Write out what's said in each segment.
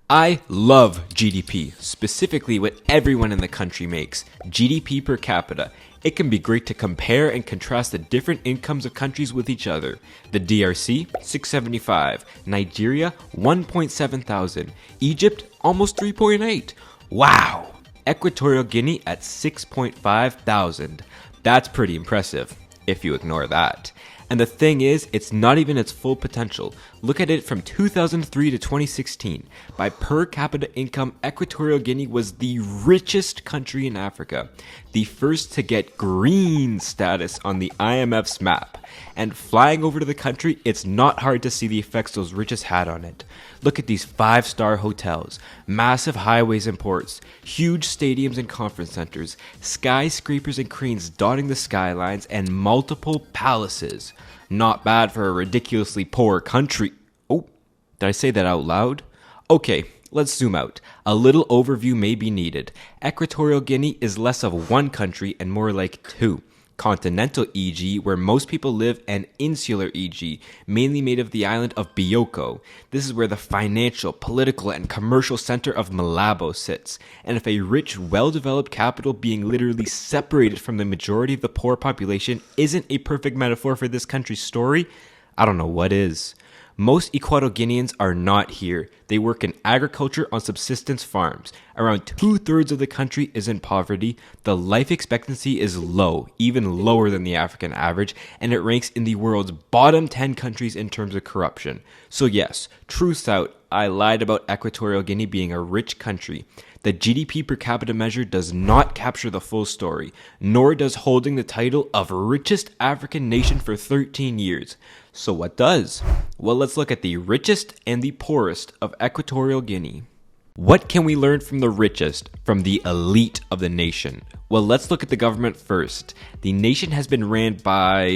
I love GDP, specifically what everyone in the country makes, GDP per capita. It can be great to compare and contrast the different incomes of countries with each other. The DRC, 675, Nigeria, 1.7 thousand, Egypt, almost 3.8. Wow! Equatorial Guinea at 6.5 thousand. That's pretty impressive, if you ignore that. And the thing is, it's not even its full potential. Look at it from 2003 to 2016. By per capita income, Equatorial Guinea was the richest country in Africa, the first to get green status on the IMF's map. And flying over to the country, it's not hard to see the effects those riches had on it. Look at these 5-star hotels, massive highways and ports, huge stadiums and conference centers, skyscrapers and cranes dotting the skylines, and multiple palaces. Not bad for a ridiculously poor country. Oh, did I say that out loud? Okay, let's zoom out. A little overview may be needed. Equatorial Guinea is less of one country and more like two. Continental EG, where most people live, and insular EG, mainly made of the island of Bioko. This is where the financial, political, and commercial center of Malabo sits. And if a rich, well-developed capital being literally separated from the majority of the poor population isn't a perfect metaphor for this country's story, I don't know what is. Most Equatorial Guineans are not here. They work in agriculture on subsistence farms. Around 2/3 of the country is in poverty. The life expectancy is low, even lower than the African average, and it ranks in the world's bottom 10 countries in terms of corruption. So yes, truth's out, I lied about Equatorial Guinea being a rich country. The GDP per capita measure does not capture the full story, nor does holding the title of richest African nation for 13 years. So what does? Well, let's look at the richest and the poorest of Equatorial Guinea. What can we learn from the richest, from the elite of the nation? Well, let's look at the government first. The nation has been ran by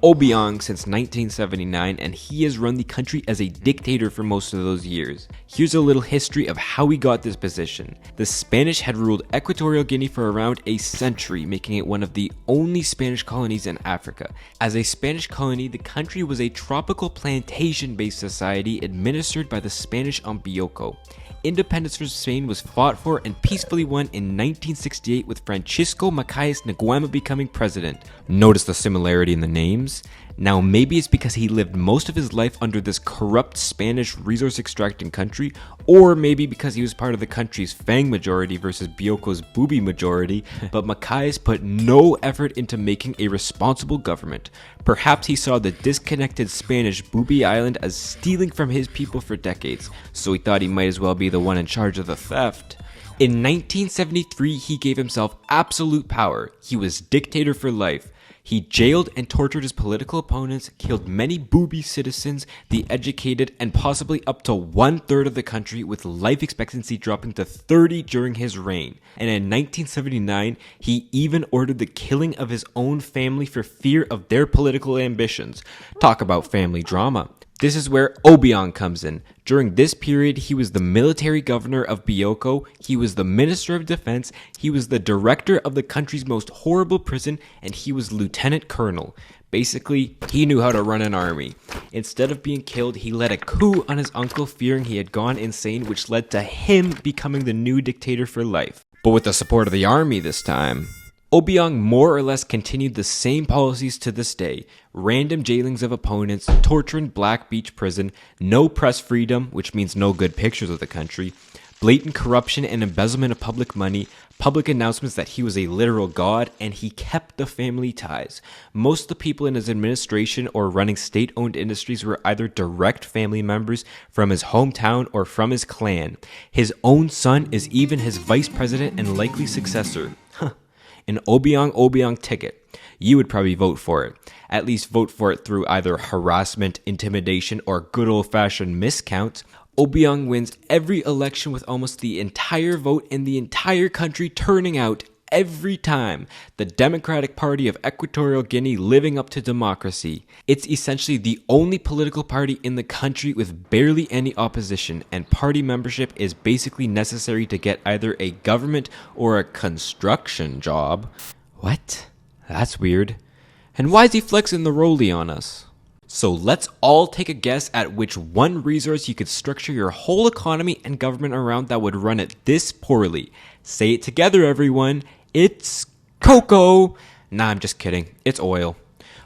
Obiang since 1979, and he has run the country as a dictator for most of those years. Here's a little history of how he got this position. The Spanish had ruled Equatorial Guinea for around a century, making it one of the only Spanish colonies in Africa. As a Spanish colony, the country was a tropical plantation-based society administered by the Spanish on Bioko. Independence from Spain was fought for and peacefully won in 1968 with Francisco Macias Nguema becoming president. Notice the similarity in the names? Now maybe it's because he lived most of his life under this corrupt Spanish resource extracting country, or maybe because he was part of the country's Fang majority versus Bioko's Bubi majority, but Macias put no effort into making a responsible government. Perhaps he saw the disconnected Spanish Bubi island as stealing from his people for decades, so he thought he might as well be the one in charge of the theft. In 1973, he gave himself absolute power. He was dictator for life. He jailed and tortured his political opponents, killed many Bubi citizens, the educated, and possibly up to 1/3 of the country, with life expectancy dropping to 30 during his reign. And in 1979, he even ordered the killing of his own family for fear of their political ambitions. Talk about family drama. This is where Obiang comes in. During this period, he was the military governor of Bioko, he was the minister of defense, he was the director of the country's most horrible prison, and he was lieutenant colonel. Basically, he knew how to run an army. Instead of being killed, he led a coup on his uncle, fearing he had gone insane, which led to him becoming the new dictator for life. But with the support of the army this time. Obiang more or less continued the same policies to this day. Random jailings of opponents, torture in Black Beach prison, no press freedom, which means no good pictures of the country, blatant corruption and embezzlement of public money, public announcements that he was a literal god, and he kept the family ties. Most of the people in his administration or running state-owned industries were either direct family members from his hometown or from his clan. His own son is even his vice president and likely successor. An Obiang ticket. You would probably vote for it. At least vote for it through either harassment, intimidation, or good old-fashioned miscount. Obiang wins every election with almost the entire vote in the entire country turning out every time. The Democratic Party of Equatorial Guinea living up to democracy. It's essentially the only political party in the country with barely any opposition, and party membership is basically necessary to get either a government or a construction job. What? That's weird. And why is he flexing the rollie on us? So let's all take a guess at which one resource you could structure your whole economy and government around that would run it this poorly. Say it together, everyone. It's cocoa. Nah, I'm just kidding. It's oil.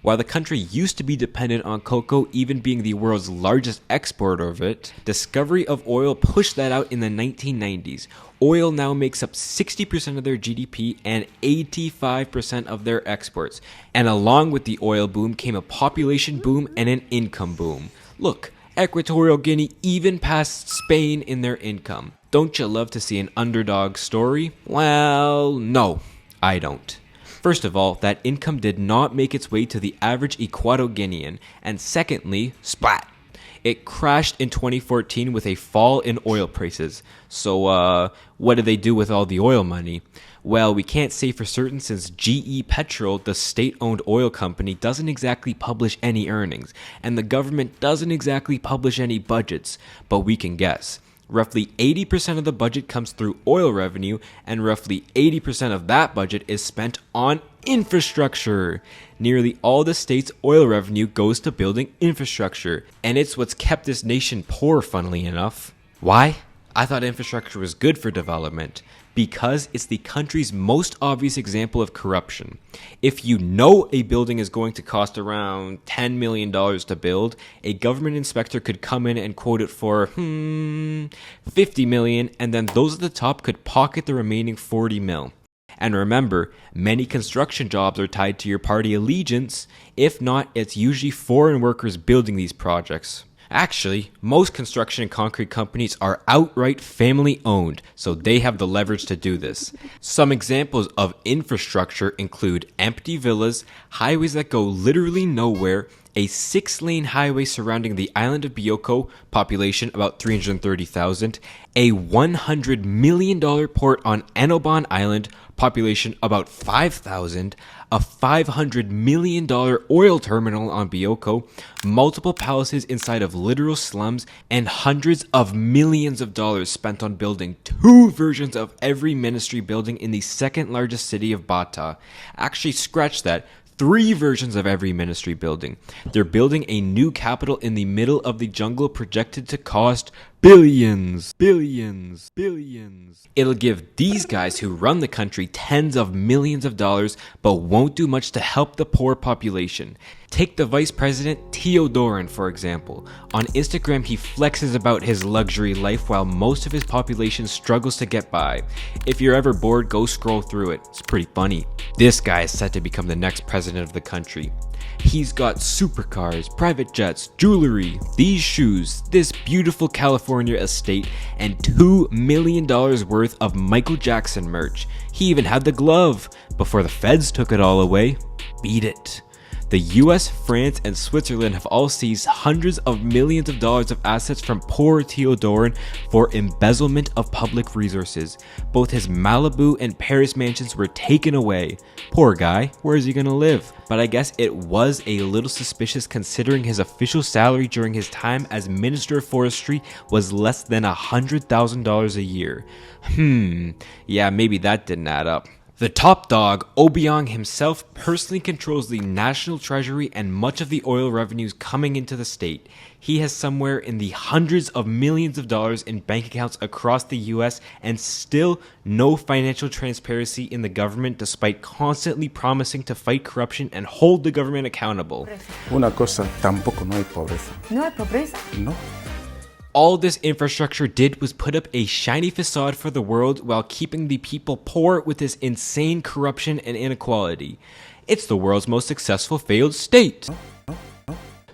While the country used to be dependent on cocoa, even being the world's largest exporter of it, discovery of oil pushed that out in the 1990s. Oil now makes up 60% of their GDP and 85% of their exports. And along with the oil boom came a population boom and an income boom. Look, Equatorial Guinea even passed Spain in their income. Don't you love to see an underdog story? Well, no, I don't. First of all, that income did not make its way to the average Equatorial Guinean. And secondly, splat! It crashed in 2014 with a fall in oil prices. So, what did they do with all the oil money? Well, we can't say for certain since GE Petrol, the state-owned oil company, doesn't exactly publish any earnings, and the government doesn't exactly publish any budgets, but we can guess. Roughly 80% of the budget comes through oil revenue, and roughly 80% of that budget is spent on infrastructure. Nearly all the state's oil revenue goes to building infrastructure, and it's what's kept this nation poor, funnily enough. Why? I thought infrastructure was good for development. Because it's the country's most obvious example of corruption. If you know a building is going to cost around $10 million to build, a government inspector could come in and quote it for, $50 million, and then those at the top could pocket the remaining $40 million. And remember, many construction jobs are tied to your party allegiance. If not, it's usually foreign workers building these projects. Actually, most construction and concrete companies are outright family owned, so they have the leverage to do this. Some examples of infrastructure include empty villas, highways that go literally nowhere, a 6-lane highway surrounding the island of Bioko, population about 330,000, a $100 million port on Enoban Island, population about 5,000, a $500 million oil terminal on Bioko, multiple palaces inside of literal slums, and hundreds of millions of dollars spent on building 2 versions of every ministry building in the second largest city of Bata. Actually, scratch that. 3 versions of every ministry building. They're building a new capital in the middle of the jungle projected to cost billions. It'll give these guys who run the country tens of millions of dollars, but won't do much to help the poor population. Take the vice president Teodorin, for example. On Instagram, he flexes about his luxury life while most of his population struggles to get by. If you're ever bored, go scroll through it. It's pretty funny. This guy is set to become the next president of the country. He's got supercars, private jets, jewelry, these shoes, this beautiful California estate, and $2 million worth of Michael Jackson merch. He even had the glove before the feds took it all away. Beat it. The US, France, and Switzerland have all seized hundreds of millions of dollars of assets from poor Teodorin for embezzlement of public resources. Both his Malibu and Paris mansions were taken away. Poor guy, where is he gonna live? But I guess it was a little suspicious considering his official salary during his time as Minister of Forestry was less than $100,000 a year. Yeah, maybe that didn't add up. The top dog, Obiang himself, personally controls the national treasury and much of the oil revenues coming into the state. He has somewhere in the hundreds of millions of dollars in bank accounts across the US and still no financial transparency in the government despite constantly promising to fight corruption and hold the government accountable. Una cosa, tampoco no hay pobreza. ¿No hay pobreza? No. All this infrastructure did was put up a shiny facade for the world while keeping the people poor with this insane corruption and inequality. It's the world's most successful failed state.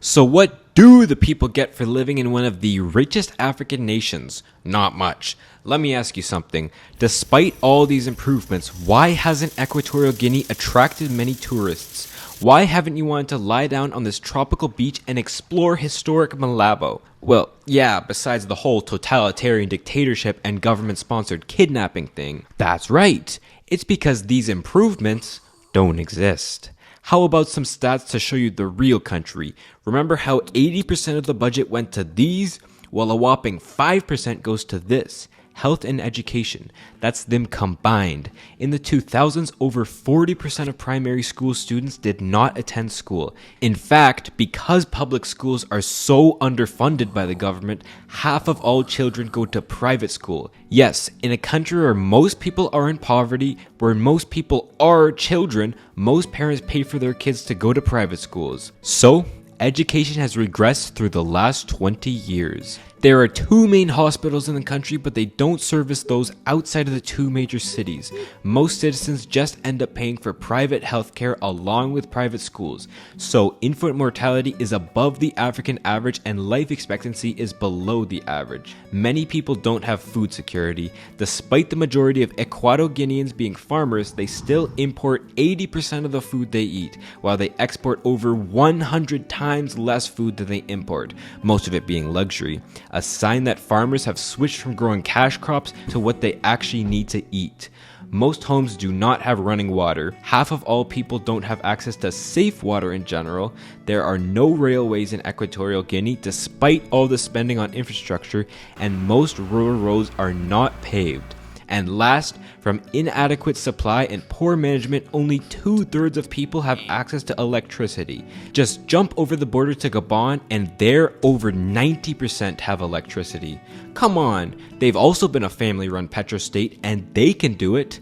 So what do the people get for living in one of the richest African nations? Not much. Let me ask you something. Despite all these improvements, why hasn't Equatorial Guinea attracted many tourists? Why haven't you wanted to lie down on this tropical beach and explore historic Malabo? Well, yeah, besides the whole totalitarian dictatorship and government-sponsored kidnapping thing. That's right. It's because these improvements don't exist. How about some stats to show you the real country? Remember how 80% of the budget went to these? Well, a whopping 5% goes to this. health, and education. That's them combined. In the 2000s, over 40% of primary school students did not attend school. In fact, because public schools are so underfunded by the government, half of all children go to private school. Yes, in a country where most people are in poverty, where most people are children, most parents pay for their kids to go to private schools. So, education has regressed through the last 20 years. There are 2 main hospitals in the country, but they don't service those outside of the 2 major cities. Most citizens just end up paying for private healthcare along with private schools. So infant mortality is above the African average and life expectancy is below the average. Many people don't have food security. Despite the majority of Equatorial Guineans being farmers, they still import 80% of the food they eat, while they export over 100 times less food than they import, most of it being luxury. A sign that farmers have switched from growing cash crops to what they actually need to eat. Most homes do not have running water. Half of all people don't have access to safe water in general. There are no railways in Equatorial Guinea despite all the spending on infrastructure, and most rural roads are not paved. And last, from inadequate supply and poor management, only 2/3 of people have access to electricity. Just jump over the border to Gabon and there over 90% have electricity. Come on, they've also been a family-run petrostate and they can do it.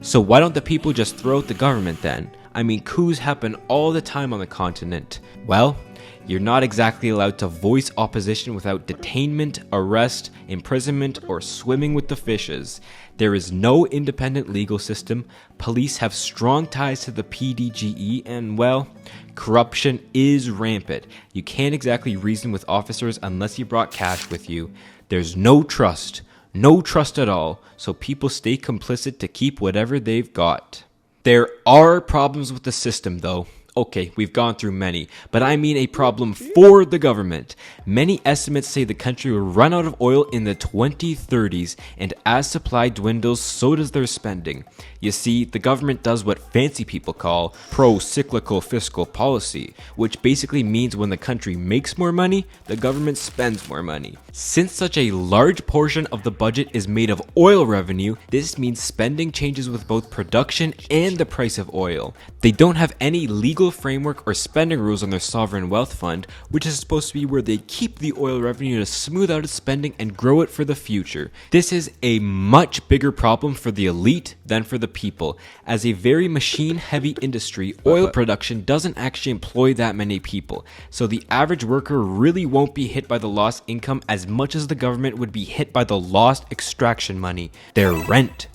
So why don't the people just throw out the government then? I mean, coups happen all the time on the continent. Well, you're not exactly allowed to voice opposition without detainment, arrest, imprisonment, or swimming with the fishes. There is no independent legal system, police have strong ties to the PDGE, and well, corruption is rampant. You can't exactly reason with officers unless you brought cash with you. There's no trust at all, so people stay complicit to keep whatever they've got. There are problems with the system though. Okay, we've gone through many, but I mean a problem for the government. Many estimates say the country will run out of oil in the 2030s, and as supply dwindles, so does their spending. You see, the government does what fancy people call pro-cyclical fiscal policy, which basically means when the country makes more money, the government spends more money. Since such a large portion of the budget is made of oil revenue, this means spending changes with both production and the price of oil. They don't have any legal framework or spending rules on their sovereign wealth fund, which is supposed to be where they keep the oil revenue to smooth out its spending and grow it for the future. This is a much bigger problem for the elite than for the people. As a very machine-heavy industry, oil production doesn't actually employ that many people, so the average worker really won't be hit by the lost income as much as the government would be hit by the lost extraction money, their rent.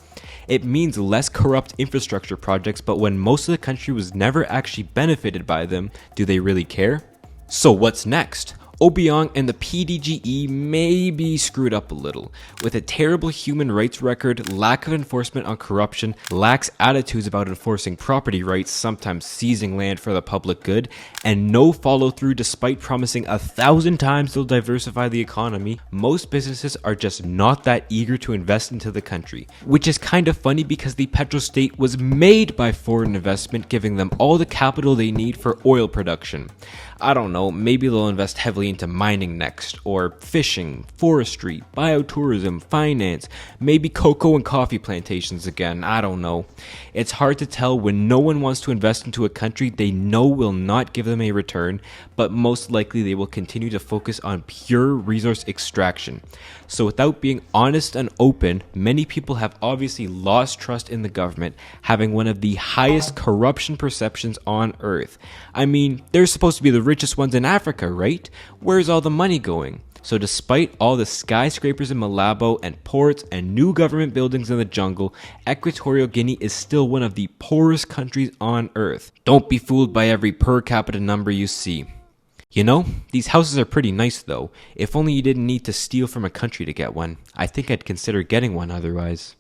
It means less corrupt infrastructure projects, but when most of the country was never actually benefited by them, do they really care? So what's next? Obiang and the PDGE may be screwed up a little. With a terrible human rights record, lack of enforcement on corruption, lax attitudes about enforcing property rights, sometimes seizing land for the public good, and no follow-through despite promising 1,000 times they'll diversify the economy, most businesses are just not that eager to invest into the country. Which is kind of funny because the petrostate was made by foreign investment, giving them all the capital they need for oil production. I don't know, maybe they'll invest heavily into mining next, or fishing, forestry, biotourism, finance, maybe cocoa and coffee plantations again, I don't know. It's hard to tell when no one wants to invest into a country they know will not give them a return, but most likely they will continue to focus on pure resource extraction. So without being honest and open, many people have obviously lost trust in the government, having one of the highest corruption perceptions on earth. I mean, they're supposed to be the richest ones in Africa, right? Where's all the money going? So despite all the skyscrapers in Malabo and ports and new government buildings in the jungle, Equatorial Guinea is still one of the poorest countries on earth. Don't be fooled by every per capita number you see. You know, these houses are pretty nice though. If only you didn't need to steal from a country to get one. I think I'd consider getting one otherwise.